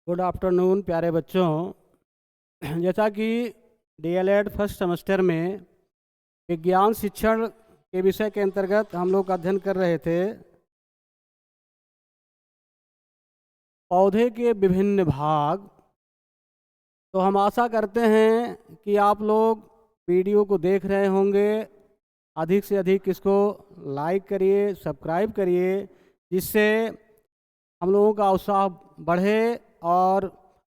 Good afternoon प्यारे बच्चों। जैसा कि डीएलएड फर्स्ट सेमेस्टर में विज्ञान शिक्षण के विषय के अंतर्गत हम लोग अध्ययन कर रहे थे पौधे के विभिन्न भाग। तो हम आशा करते हैं कि आप लोग वीडियो को देख रहे होंगे। अधिक से अधिक इसको लाइक करिए, सब्सक्राइब करिए, जिससे हम लोगों का उत्साह बढ़े और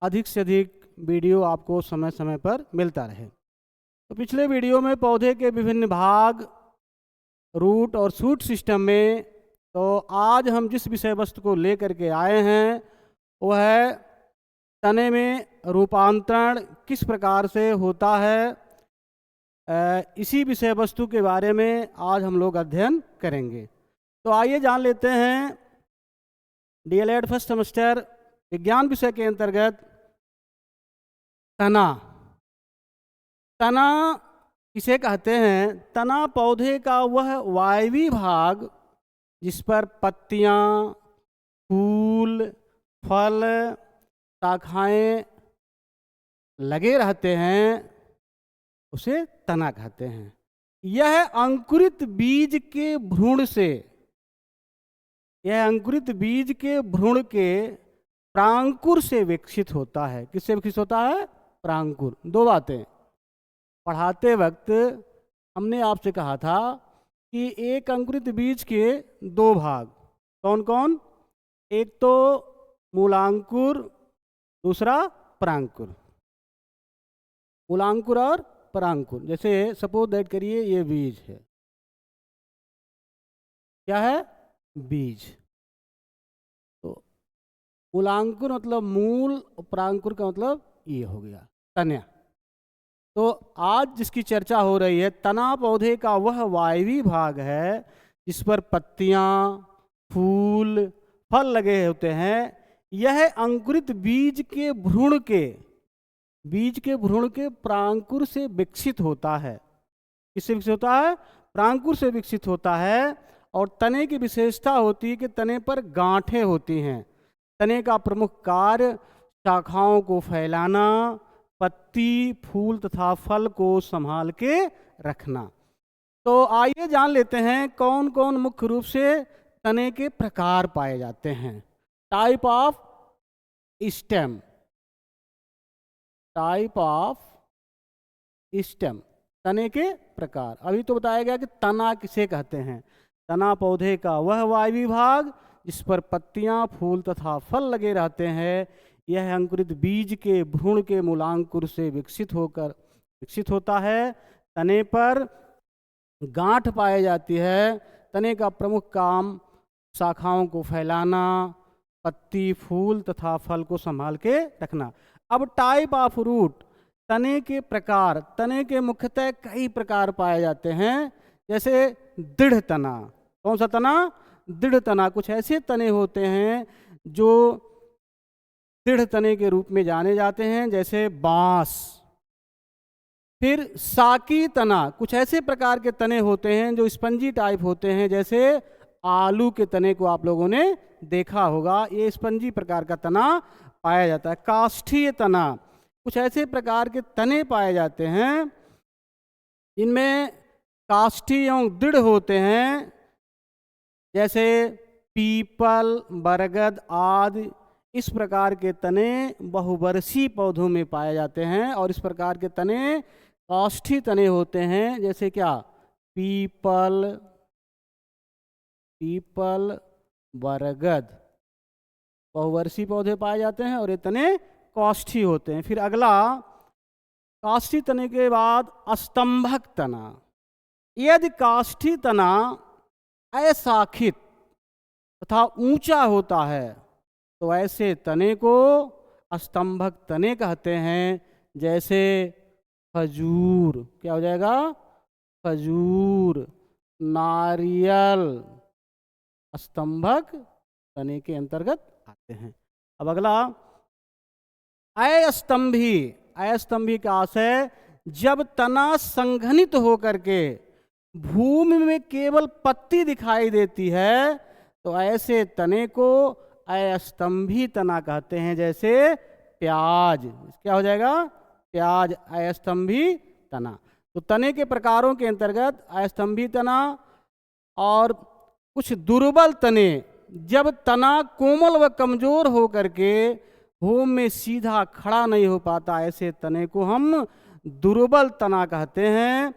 अधिक से अधिक वीडियो आपको समय समय पर मिलता रहे। तो पिछले वीडियो में पौधे के विभिन्न भाग, रूट और शूट सिस्टम में, तो आज हम जिस विषय वस्तु को लेकर के आए हैं वो है तने में रूपांतरण किस प्रकार से होता है। इसी विषय वस्तु के बारे में आज हम लोग अध्ययन करेंगे। तो आइए जान लेते हैं डीएलएड फर्स्ट सेमेस्टर विज्ञान विषय के अंतर्गत तना। तना किसे कहते हैं? तना पौधे का वह वायवी भाग जिस पर पत्तियां, फूल, फल, शाखाएं लगे रहते हैं, उसे तना कहते हैं। यह अंकुरित बीज के भ्रूण से, यह अंकुरित बीज के भ्रूण के प्रांकुर से विकसित होता है। किससे विकसित होता है? प्रांकुर। दो बातें पढ़ाते वक्त हमने आपसे कहा था कि एक अंकुरित बीज के दो भाग कौन कौन? एक तो मूलांकुर, दूसरा प्रांकुर। मूलांकुर और प्रांकुर। जैसे सपोज दैट करिए ये बीज है। क्या है? बीज। तो मूलांकुर मतलब मूल, प्रांकुर का मतलब ये हो गया तना। तो आज जिसकी चर्चा हो रही है, तना पौधे का वह वायवी भाग है जिस पर पत्तियां, फूल, फल लगे होते हैं। यह अंकुरित बीज के भ्रूण के प्रांकुर से विकसित होता है। किससे विकसित होता है? प्रांकुर से विकसित होता है। और तने की विशेषता होती है कि तने पर गांठें होती हैं। तने का प्रमुख कार्य शाखाओं को फैलाना, पत्ती, फूल तथा फल को संभाल के रखना। तो आइए जान लेते हैं कौन कौन मुख्य रूप से तने के प्रकार पाए जाते हैं। Type of stem. Type of stem, तने के प्रकार। अभी तो बताया गया कि तना किसे कहते हैं। तना पौधे का वह वायवी भाग जिस पर पत्तियां, फूल तथा फल लगे रहते हैं। यह अंकुरित बीज के भ्रूण के मूलांकुर से विकसित होता है। तने पर गांठ पाई जाती है। तने का प्रमुख काम शाखाओं को फैलाना, पत्ती, फूल तथा फल को संभाल के रखना। अब टाइप ऑफ रूट, तने के प्रकार। तने के मुख्यतः कई प्रकार पाए जाते हैं। जैसे दृढ़ तना। कौन सा तना? दृढ़ तना। कुछ ऐसे तने होते हैं जो दृढ़ तने के रूप में जाने जाते हैं, जैसे बांस। फिर साकी तना। कुछ ऐसे प्रकार के तने होते हैं जो स्पंजी टाइप होते हैं, जैसे आलू के तने को आप लोगों ने देखा होगा। ये स्पंजी प्रकार का तना पाया जाता है। काष्ठीय तना। कुछ ऐसे प्रकार के तने पाए जाते हैं इनमें काष्ठीय एवं दृढ़ होते हैं, जैसे पीपल, बरगद आदि। इस प्रकार के तने बहुवर्षीय पौधों में पाए जाते हैं। और इस प्रकार के तने काष्ठीय तने होते हैं, जैसे क्या? पीपल, बरगद बहुवर्षीय पौधे पाए जाते हैं और ये तने काष्ठीय होते हैं। फिर अगला, काष्ठीय तने के बाद स्तंभक तना। यदि काष्ठीय तना अशाखित तथा ऊंचा होता है तो ऐसे तने को स्तंभक तने कहते हैं। जैसे खजूर। क्या हो जाएगा? खजूर, नारियल स्तंभक तने के अंतर्गत आते हैं। अब अगला, अस्तंभी। अस्तंभी का आशय, जब तना संघनित होकर के भूमि में केवल पत्ती दिखाई देती है तो ऐसे तने को अस्तंभी तना कहते हैं। जैसे प्याज, क्या हो जाएगा? प्याज, अस्तंभी तना। तो तने के प्रकारों के अंतर्गत अस्तंभी तना और कुछ दुर्बल तने, जब तना कोमल व कमजोर हो करके भूमि में सीधा खड़ा नहीं हो पाता, ऐसे तने को हम दुर्बल तना कहते हैं।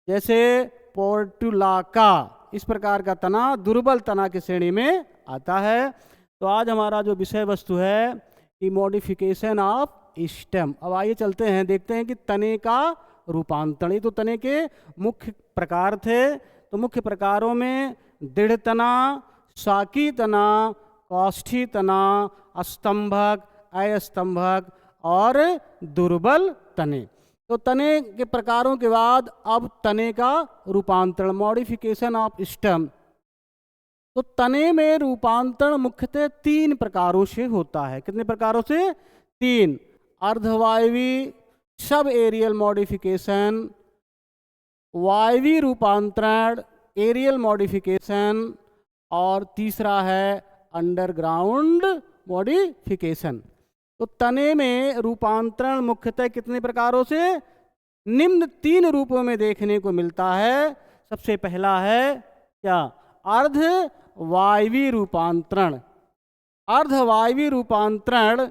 जैसे पोर्टुलाका, इस प्रकार का तना दुर्बल तना की श्रेणी में आता है। तो आज हमारा जो विषय वस्तु है कि मॉडिफिकेशन ऑफ स्टेम। अब आइए चलते हैं, देखते हैं कि तने का रूपांतरण। ये तो तने के मुख्य प्रकार थे। तो मुख्य प्रकारों में दृढ़ तना, शाकी तना, काष्ठी तना, स्तंभक, अस्तंभक और दुर्बल तने। तो तने के प्रकारों के बाद अब तने का रूपांतरण, मॉडिफिकेशन ऑफ स्टेम। तो तने में रूपांतरण मुख्यतः 3 प्रकारों से होता है। कितने प्रकारों से? 3। अर्धवायवी, सब एरियल मॉडिफिकेशन, वायवी रूपांतरण, एरियल मॉडिफिकेशन, और तीसरा है अंडरग्राउंड मॉडिफिकेशन। तो तने में रूपांतरण मुख्यतः कितने प्रकारों से? निम्न 3 रूपों में देखने को मिलता है। सबसे पहला है क्या? अर्धवायवी रूपांतरण। अर्धवायवी रूपांतरण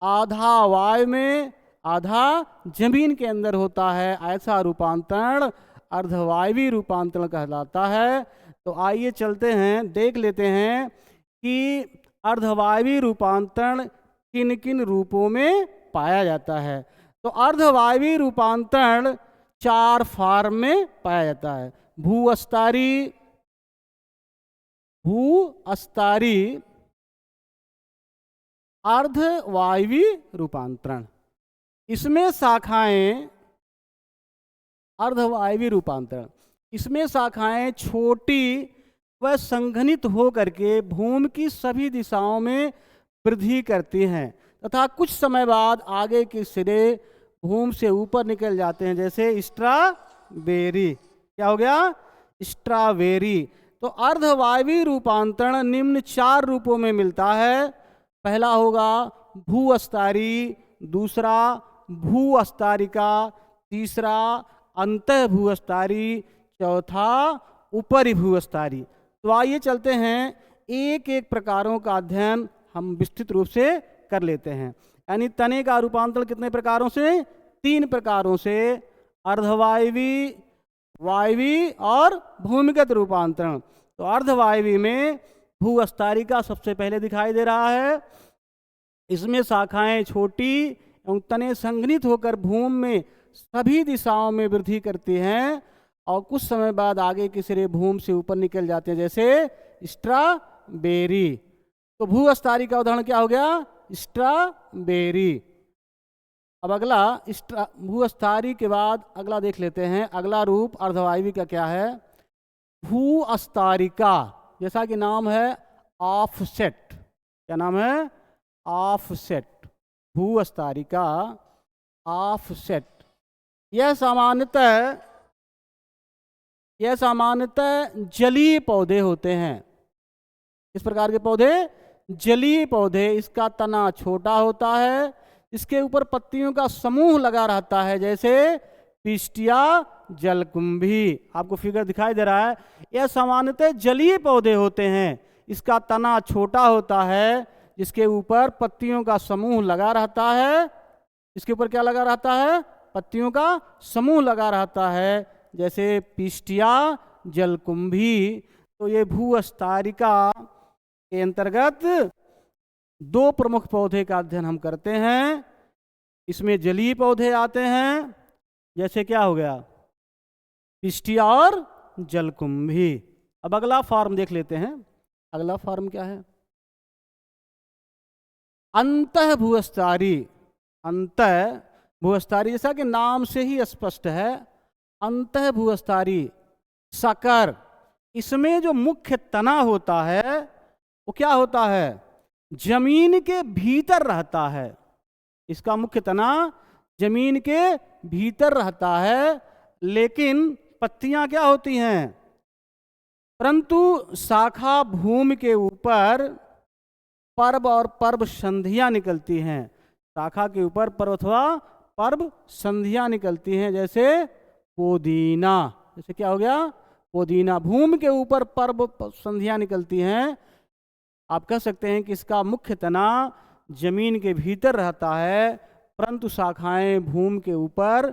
आधा वायु में आधा जमीन के अंदर होता है, ऐसा रूपांतरण अर्धवायवी रूपांतरण कहलाता है। तो आइए चलते हैं, देख लेते हैं कि अर्धवायवी रूपांतरण किन किन रूपों में पाया जाता है। तो अर्धवायवी रूपांतरण 4 फॉर्म में पाया जाता है। भूअस्तारी, भूअस्तारी अर्धवायवी रूपांतरण। इसमें शाखाएं, अर्धवायवी रूपांतरण, इसमें शाखाएं छोटी व संघनित हो करके भूमि की सभी दिशाओं में वृद्धि करती हैं तथा कुछ समय बाद आगे के सिरे भूमि से ऊपर निकल जाते हैं। जैसे स्ट्रॉबेरी, क्या हो गया? स्ट्रॉबेरी। तो अर्धवायवी रूपांतरण निम्न 4 रूपों में मिलता है। पहला होगा भूअस्तारी, दूसरा भूअस्तारिका, तीसरा अंतः भूअस्तारी, चौथा ऊपरी भूअस्तारी। तो आइए चलते हैं, एक एक प्रकारों का अध्ययन हम विस्तृत रूप से कर लेते हैं। यानी तने का रूपांतरण कितने प्रकारों से? 3 प्रकारों से। अर्धवायवी, वायवी और भूमिगत रूपांतरण। तो अर्धवायवी में भूअस्तारिका सबसे पहले दिखाई दे रहा है। इसमें शाखाएं छोटी एवं तने संघनित होकर भूमि में सभी दिशाओं में वृद्धि करती हैं और कुछ समय बाद आगे के सिरे भूमि से ऊपर निकल जाते हैं। जैसे स्ट्रॉबेरी। तो भूअस्तारी का उदाहरण क्या हो गया? स्ट्रॉबेरी। अब अगला भूअस्तारी के बाद अगला देख लेते हैं। अगला रूप अर्धवायवी का क्या है? भूअस्तारिका। जैसा कि नाम है ऑफसेट। क्या नाम है? ऑफसेट। भूअस्तारिका ऑफसेट। यह सामान्यतः जलीय पौधे होते हैं। इस प्रकार के पौधे जलीय पौधे। इसका तना छोटा होता है, इसके ऊपर पत्तियों का समूह लगा रहता है, जैसे पिस्टिया जलकुंभी। आपको फिगर दिखाई दे रहा है। यह सामान्यतः जलीय पौधे होते हैं। इसका तना छोटा होता है, जिसके ऊपर पत्तियों का समूह लगा रहता है। इसके ऊपर क्या लगा रहता है? पत्तियों का समूह लगा रहता है, जैसे पिस्टिया जलकुंभी। तो ये भूअस्तारिका के अंतर्गत 2 प्रमुख पौधे का अध्ययन हम करते हैं। इसमें जलीय पौधे आते हैं, जैसे क्या हो गया? पिस्टिया और जलकुंभी। अब अगला फॉर्म देख लेते हैं। अगला फॉर्म क्या है? अंतः भूअस्तारी। अंतः भूअस्तारी, जैसा कि नाम से ही स्पष्ट है, अंतः भूअस्तारी साकर। इसमें जो मुख्य तना होता है वो क्या होता है? जमीन के भीतर रहता है। इसका मुख्य तना जमीन के भीतर रहता है, लेकिन पत्तियां क्या होती हैं? परंतु शाखा भूमि के ऊपर पर्व और पर्व संधियां निकलती हैं। शाखा के ऊपर पर्व अथवा पर्व संधियां निकलती हैं, जैसे पोदीना। जैसे क्या हो गया? पोदीना। भूमि के ऊपर पर्व संधियां निकलती हैं। आप कह सकते हैं कि इसका मुख्य तना जमीन के भीतर रहता है, परंतु शाखाएं भूमि के ऊपर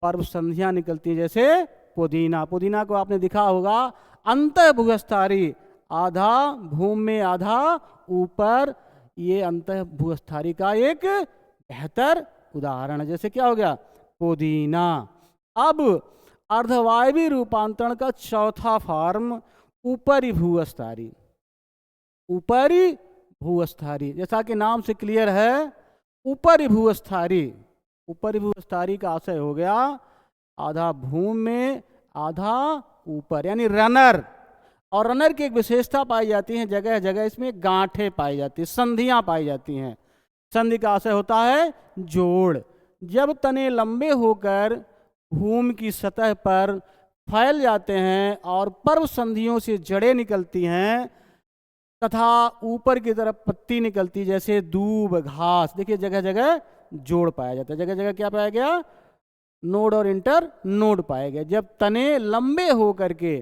पर्व संधियां निकलती हैं, जैसे पुदीना। पुदीना को आपने दिखा होगा, अंतः भूस्थारी, आधा भूमि में आधा ऊपर। ये अंतः भूस्थारी का एक बेहतर उदाहरण है। जैसे क्या हो गया? पुदीना। अब अर्धवायवी रूपांतरण का चौथा फॉर्म ऊपरी भूस्थारी। ऊपरी भूस्थारी, जैसा कि नाम से क्लियर है, ऊपरी भूस्थारी। ऊपरी भूस्थारी का आशय हो गया आधा भूमि में आधा ऊपर, यानी रनर। और रनर की एक विशेषता पाई जाती है, जगह जगह इसमें गांठें पाई जाती हैं, संधियां पाई जाती हैं। संधि का आशय होता है जोड़। जब तने लंबे होकर भूमि की सतह पर फैल जाते हैं और पर्व संधियों से जड़ें निकलती हैं तथा ऊपर की तरफ पत्ती निकलती, जैसे दूब, घास। देखिए जगह जगह जोड़ पाया जाता है। जगह जगह क्या पाया गया? नोड और इंटर नोड पाए गए। जब तने लंबे होकर के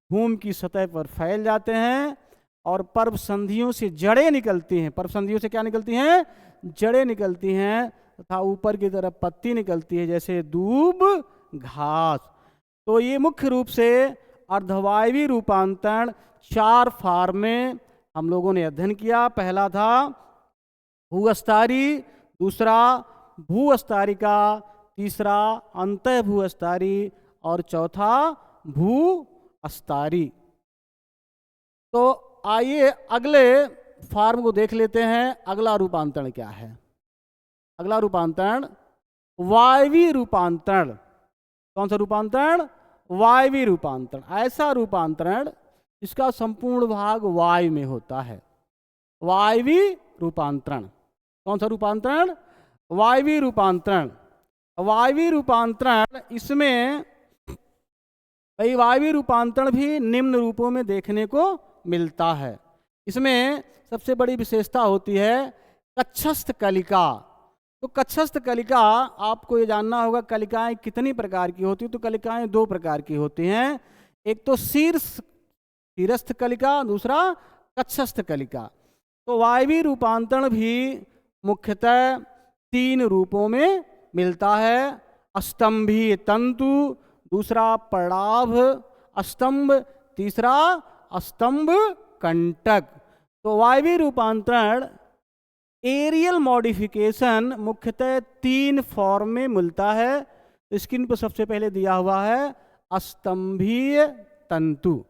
भूमि की सतह पर फैल जाते हैं और पर्व संधियों से जड़ें निकलती हैं। पर्व संधियों से क्या निकलती हैं? जड़ें निकलती हैं तथा ऊपर की तरफ पत्ती निकलती है, जैसे दूब, घास। तो ये मुख्य रूप से अर्धवायवी रूपांतरण 4 फॉर्म में हम लोगों ने अध्ययन किया। पहला था भूस्थारी, दूसरा भूस्थारिका, तीसरा अंतः भूस्थारी और चौथा भूस्थारी। तो आइए अगले फॉर्म को देख लेते हैं। अगला रूपांतरण क्या है? अगला रूपांतरण वायवी रूपांतरण। कौन सा रूपांतरण? वायवी रूपांतरण। ऐसा रूपांतरण इसका संपूर्ण भाग वायु में होता है। वायवी रूपांतरण। कौन सा रूपांतरण? वायवी रूपांतरण। वायवी रूपांतरण, इसमें वायवी रूपांतरण भी निम्न रूपों में देखने को मिलता है। इसमें सबसे बड़ी विशेषता होती है कक्षस्थ कलिका। तो कक्षस्थ कलिका, आपको ये जानना होगा कलिकाएं कितनी प्रकार की होती हैं। तो कलिकाएं 2 प्रकार की होती हैं। एक तो शीर्षस्थ कलिका, दूसरा कक्षस्थ कलिका। तो वायवी रूपांतरण भी मुख्यतः 3 रूपों में मिलता है। अस्तंभीय तंतु, दूसरा पर्णाभ स्तंभ, तीसरा स्तंभ कंटक। तो वायवी रूपांतरण एरियल मॉडिफिकेशन मुख्यतः 3 फॉर्म में मिलता है। स्क्रीन पर सबसे पहले दिया हुआ है अस्तंभीय तंतु।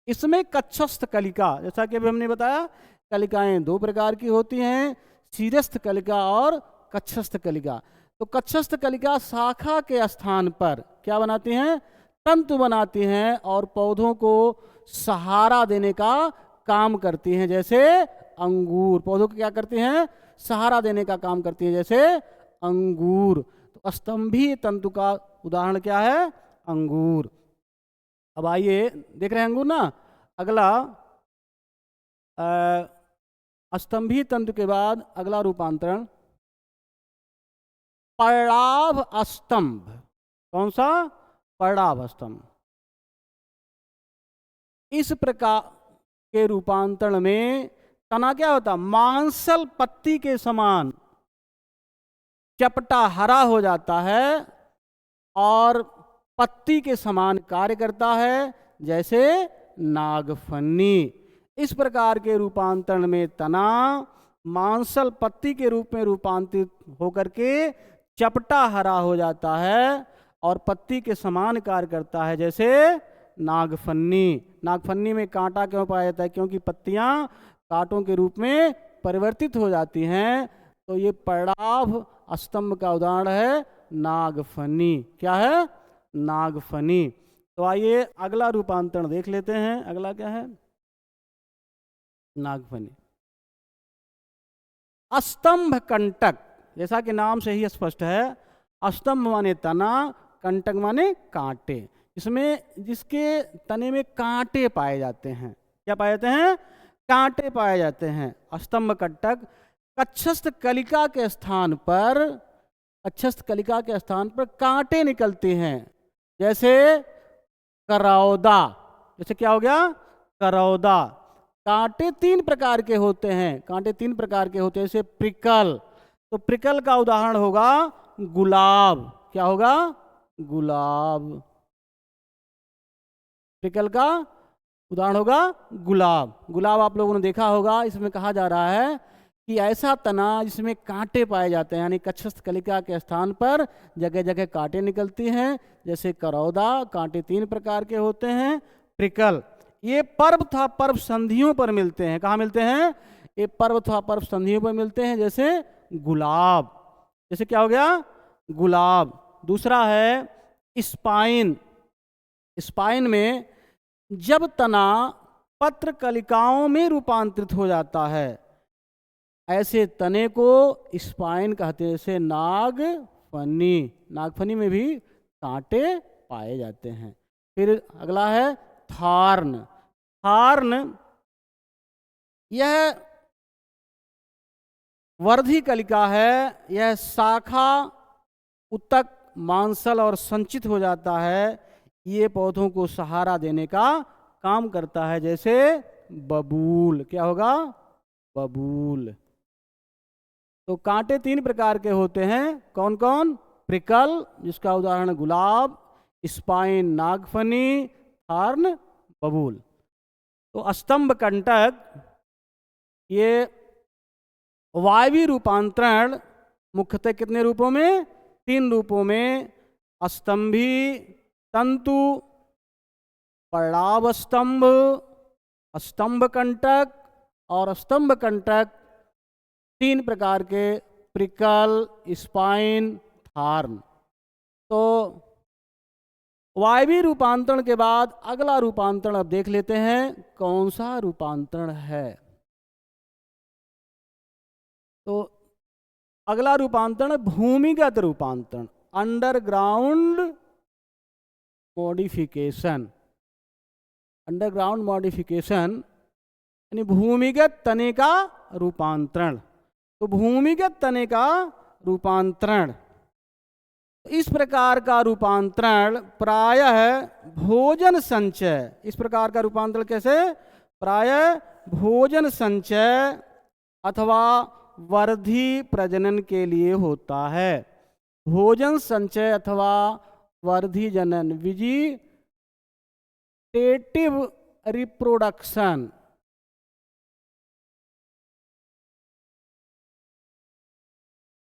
इसमें कक्षस्थ कलिका, जैसा कि अभी हमने बताया, कलिकाएं 2 प्रकार की होती हैं, शीर्षस्थ कलिका और कक्षस्थ कलिका। तो कक्षस्थ कलिका शाखा के स्थान पर क्या बनाती हैं? तंतु बनाती हैं और पौधों को सहारा देने का काम करती हैं, जैसे अंगूर। पौधों को क्या करती हैं? सहारा देने का काम करती हैं, जैसे अंगूर। तो स्तंभीय तंतु का उदाहरण क्या है? अंगूर। अब आइए, देख रहे हैं अंगूर ना। अगला स्तंभीय तंतु के बाद अगला रूपांतरण पर्णाभ स्तंभ। कौन सा? पर्णाभ स्तंभ। इस प्रकार के रूपांतरण में तना क्या होता? मांसल पत्ती के समान चपटा हरा हो जाता है और पत्ती के समान कार्य करता है, जैसे नागफनी। इस प्रकार के रूपांतरण में तना मांसल पत्ती के रूप में रूपांतरित होकर के चपटा हरा हो जाता है और पत्ती के समान कार्य करता है, जैसे नागफनी। नागफनी में कांटा क्यों पाया जाता है? क्योंकि पत्तियां कांटों के रूप में परिवर्तित हो जाती हैं। तो ये पर्णाभ स्तंभ का उदाहरण है नागफनी। क्या है? नागफनी। तो आइए अगला रूपांतरण देख लेते हैं। अगला क्या है? नागफनी। स्तंभ कंटक, जैसा कि नाम से ही स्पष्ट है, स्तंभ माने तना, कंटक माने कांटे। इसमें जिसके तने में कांटे पाए जाते हैं, क्या पाए जाते हैं? कांटे पाए जाते हैं। स्तंभ कंटक कक्षस्थ कलिका के स्थान पर, कक्षस्थ कलिका के स्थान पर कांटे निकलते हैं। जैसे करौदा, जैसे क्या हो गया, करौदा। कांटे 3 प्रकार के होते हैं, कांटे 3 प्रकार के होते हैं। जैसे प्रिकल, तो प्रिकल का उदाहरण होगा गुलाब। क्या होगा, गुलाब। प्रिकल का उदाहरण होगा गुलाब। गुलाब आप लोगों ने देखा होगा। इसमें कहा जा रहा है कि ऐसा तना जिसमें कांटे पाए जाते हैं, यानी कक्षस्थ कलिका के स्थान पर जगह जगह कांटे निकलती हैं। जैसे करौदा, कांटे 3 प्रकार के होते हैं। प्रिकल, ये पर्व था पर्व संधियों पर मिलते हैं। कहाँ मिलते हैं, ये पर्व था पर्व संधियों पर मिलते हैं। जैसे गुलाब, जैसे क्या हो गया, गुलाब। दूसरा है स्पाइन। स्पाइन में जब तना पत्र कलिकाओं में रूपांतरित हो जाता है, ऐसे तने को स्पाइन कहते हैं। जैसे नागफनी, नागफनी में भी कांटे पाए जाते हैं। फिर अगला है थार्न। थार्न यह वर्धी कलिका है। यह शाखा उत्तक मांसल और संचित हो जाता है। ये पौधों को सहारा देने का काम करता है। जैसे बबूल, क्या होगा, बबूल। तो कांटे 3 प्रकार के होते हैं। कौन कौन, प्रिकल जिसका उदाहरण गुलाब, स्पाइन नागफनी, थार्न बबूल। तो स्तंभ कंटक ये वायवीय रूपांतरण मुख्यतः कितने रूपों में, 3 रूपों में। स्तंभी तंतु, पर्णाव स्तंभ, स्तंभ कंटक और स्तंभ कंटक 3 प्रकार के, प्रिकल, स्पाइन, थार्न। तो वायवीय रूपांतरण के बाद अगला रूपांतरण अब देख लेते हैं कौन सा रूपांतरण है। तो अगला रूपांतरण भूमिगत रूपांतरण, अंडरग्राउंड मॉडिफिकेशन। अंडरग्राउंड मॉडिफिकेशन यानी भूमिगत तने का रूपांतरण। तो भूमिगत तने का रूपांतरण, इस प्रकार का रूपांतरण प्रायः भोजन संचय, इस प्रकार का रूपांतरण कैसे, प्रायः भोजन संचय अथवा वर्धी प्रजनन के लिए होता है। भोजन संचय अथवा वर्धी जनन, वेजिटेटिव रिप्रोडक्शन।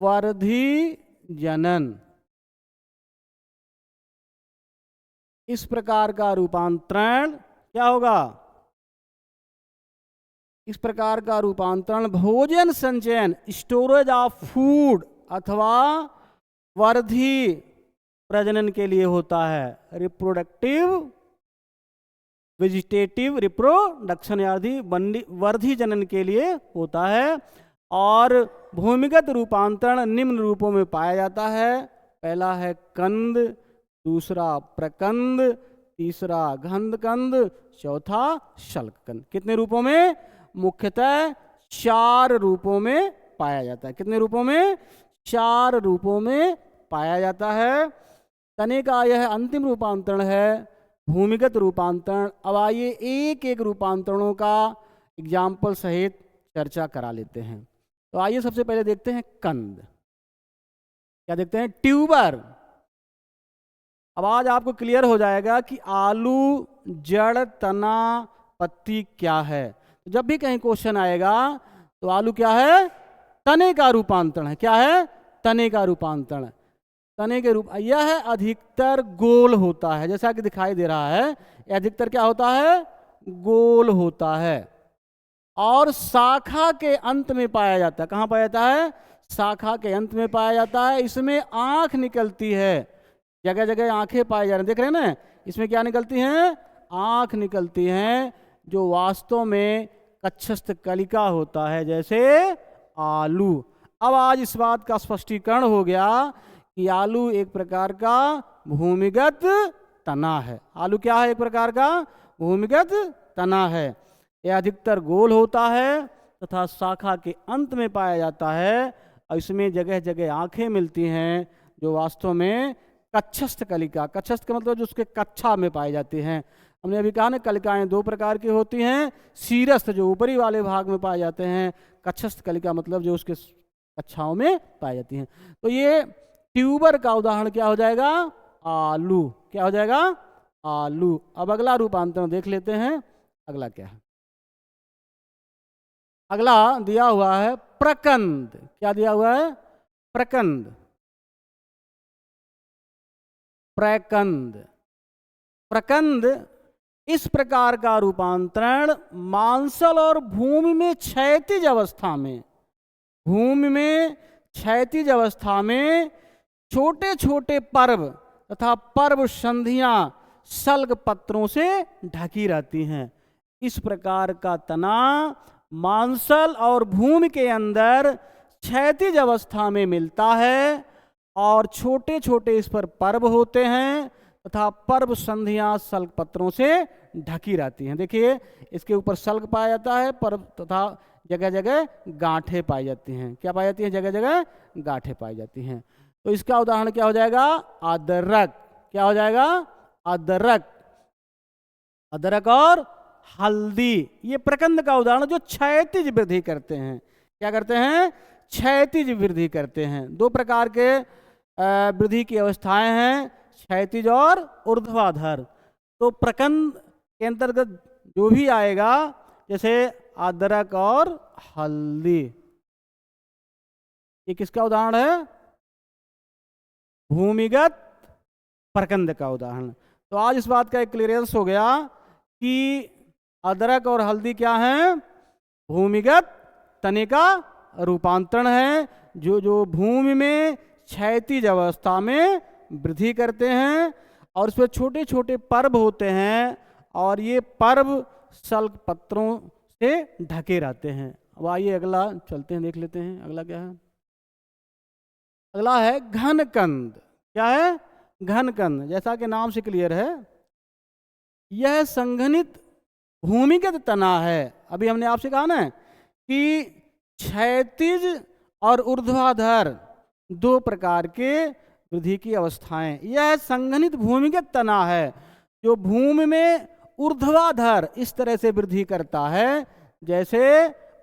वर्धी जनन, इस प्रकार का रूपांतरण क्या होगा, इस प्रकार का रूपांतरण भोजन संचयन, स्टोरेज ऑफ फूड अथवा वर्धी प्रजनन के लिए होता है। रिप्रोडक्टिव, वेजिटेटिव रिप्रोडक्शन आदि वर्धी जनन के लिए होता है। और भूमिगत रूपांतरण निम्न रूपों में पाया जाता है। पहला है कंद, दूसरा प्रकंद, तीसरा घंधकंद, चौथा शल्ककंद। कितने रूपों में, मुख्यतः 4 रूपों में पाया जाता है। कितने रूपों में, 4 रूपों में पाया जाता है। तने का यह अंतिम रूपांतरण है भूमिगत रूपांतरण। अब आइए एक एक रूपांतरणों का एग्जाम्पल सहित चर्चा करा लेते हैं। तो आइए सबसे पहले देखते हैं कंद। क्या देखते हैं, ट्यूबर। अब आज आपको क्लियर हो जाएगा कि आलू जड़, तना, पत्ती क्या है। जब भी कहीं क्वेश्चन आएगा तो आलू क्या है, तने का रूपांतरण है। क्या है, तने का रूपांतरण। तने के रूप यह अधिकतर गोल होता है, जैसा कि दिखाई दे रहा है। यह अधिकतर क्या होता है, गोल होता है और शाखा के अंत में पाया जाता है। कहाँ पाया जाता है, शाखा के अंत में पाया जाता है। इसमें आँख निकलती है, जगह जगह आंखें पाई जा रही हैं, देख रहे हैं ना। इसमें क्या निकलती हैं, आँख निकलती हैं, जो वास्तव में कक्षस्थ कलिका होता है, जैसे आलू। अब आज इस बात का स्पष्टीकरण हो गया कि आलू एक प्रकार का भूमिगत तना है। आलू क्या है, एक प्रकार का भूमिगत तना है। यह अधिकतर गोल होता है तथा शाखा के अंत में पाया जाता है, और इसमें जगह जगह आंखें मिलती हैं जो वास्तव में कक्षस्थ कलिका, कक्षस्थ का मतलब जो उसके कक्षा में पाई जाती हैं। हमने अभी कहा ना कलिकाएं दो प्रकार की होती हैं, शीरस्थ जो ऊपरी वाले भाग में पाए जाते हैं, कक्षस्थ कलिका मतलब जो उसके कक्षाओं में पाई जाती हैं। तो ये ट्यूबर का उदाहरण क्या हो जाएगा? आलू। क्या हो जाएगा? आलू। अब अगला रूपांतरण देख लेते हैं, अगला क्या है। अगला दिया हुआ है प्रकंद। क्या दिया हुआ है? प्रकंद। प्रकंद। प्रकंद इस प्रकार का रूपांतरण मांसल और भूमि में क्षैतिज अवस्था में, भूमि में क्षैतिज अवस्था में छोटे छोटे पर्व तथा पर्व संधियां सल्ग पत्रों से ढकी रहती हैं। इस प्रकार का तना मांसल और भूमि के अंदर क्षैतिज अवस्था में मिलता है और छोटे छोटे इस पर पर्व होते हैं तथा पर्व संधियां सल्ग पत्रों से ढकी रहती हैं। देखिए इसके ऊपर सल्ग पाया जाता है, पर्व तथा जगह जगह गांठें पाई जाती हैं। क्या पाई जाती हैं? जगह जगह गांठें पाई जाती हैं। तो इसका उदाहरण क्या हो जाएगा? अदरक। क्या हो जाएगा? अदरक। अदरक और हल्दी ये प्रकंद का उदाहरण जो क्षैतिज वृद्धि करते हैं। क्या करते हैं? क्षैतिज वृद्धि करते हैं। दो प्रकार के वृद्धि की अवस्थाएं हैं, क्षैतिज और ऊर्ध्वाधर। तो प्रकंद के अंतर्गत जो भी आएगा, जैसे अदरक और हल्दी, ये किसका उदाहरण है? भूमिगत प्रकंद का उदाहरण। तो आज इस बात का एक क्लियरेंस हो गया कि अदरक और हल्दी क्या है? भूमिगत तने का रूपांतरण है, जो भूमि में क्षैतिज अवस्था में वृद्धि करते हैं और इसमें छोटे छोटे पर्व होते हैं और ये पर्व सल्ग पत्रों से ढके रहते हैं। अब आइए अगला चलते हैं, देख लेते हैं अगला क्या है। अगला है घनकंद। क्या है? घनकंद। जैसा कि नाम से क्लियर है, यह संघनित भूमिगत तना है। अभी हमने आपसे कहा ना कि क्षैतिज और ऊर्ध्वाधर दो प्रकार के वृद्धि की अवस्थाएं। यह संघनित भूमिगत तना है जो भूमि में ऊर्ध्वाधर इस तरह से वृद्धि करता है, जैसे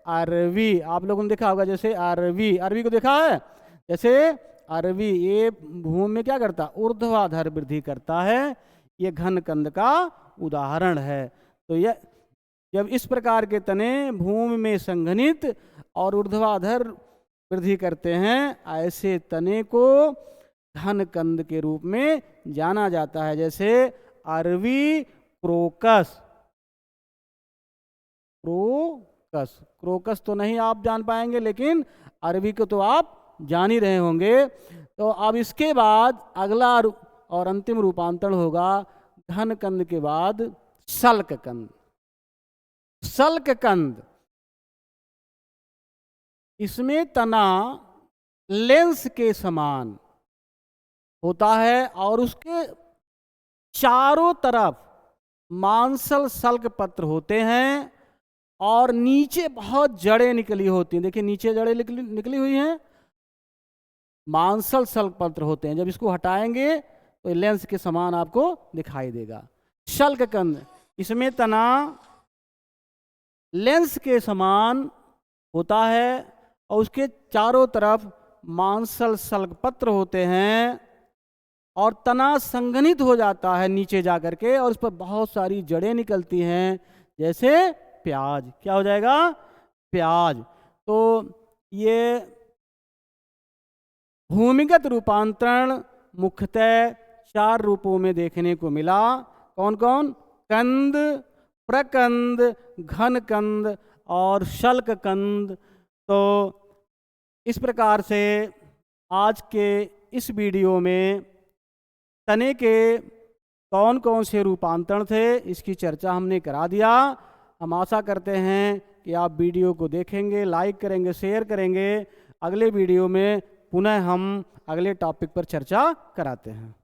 अरवी। आप लोगों ने देखा होगा, जैसे अरवी, अरवी को देखा है? जैसे अरवी ये भूमि में क्या करता? ऊर्ध्वाधर वृद्धि करता है। ये घनकंद का उदाहरण है। तो यह जब इस प्रकार के तने भूमि में संघनित और ऊर्ध्वाधर वृद्धि करते हैं, ऐसे तने को घनकंद के रूप में जाना जाता है। जैसे अरवी, क्रोकस। क्रोकस, क्रोकस तो नहीं आप जान पाएंगे, लेकिन अरवी को तो आप जान ही रहे होंगे। तो अब इसके बाद अगला और अंतिम रूपांतरण होगा घनकंद के बाद सल्ककंद। सल्ककंद, इसमें तना लेंस के समान होता है और उसके चारों तरफ मांसल सल्क पत्र होते हैं और नीचे बहुत जड़ें निकली होती हैं। देखिए नीचे जड़ें निकली हुई हैं, मांसल सल्क पत्र होते हैं। जब इसको हटाएंगे तो लेंस के समान आपको दिखाई देगा। सल्ककंद, इसमें तना लेंस के समान होता है और उसके चारों तरफ मांसल सल्क पत्र होते हैं और तना संघनित हो जाता है नीचे जा करके और उस पर बहुत सारी जड़ें निकलती हैं, जैसे प्याज। क्या हो जाएगा? प्याज। तो ये भूमिगत रूपांतरण मुख्यतः चार रूपों में देखने को मिला। कौन कौन? कंद, प्रकंद, घनकंद और शल्ककंद। तो इस प्रकार से आज के इस वीडियो में तने के कौन कौन से रूपांतरण थे इसकी चर्चा हमने करा दिया। हम आशा करते हैं कि आप वीडियो को देखेंगे, लाइक करेंगे, शेयर करेंगे। अगले वीडियो में पुनः हम अगले टॉपिक पर चर्चा कराते हैं।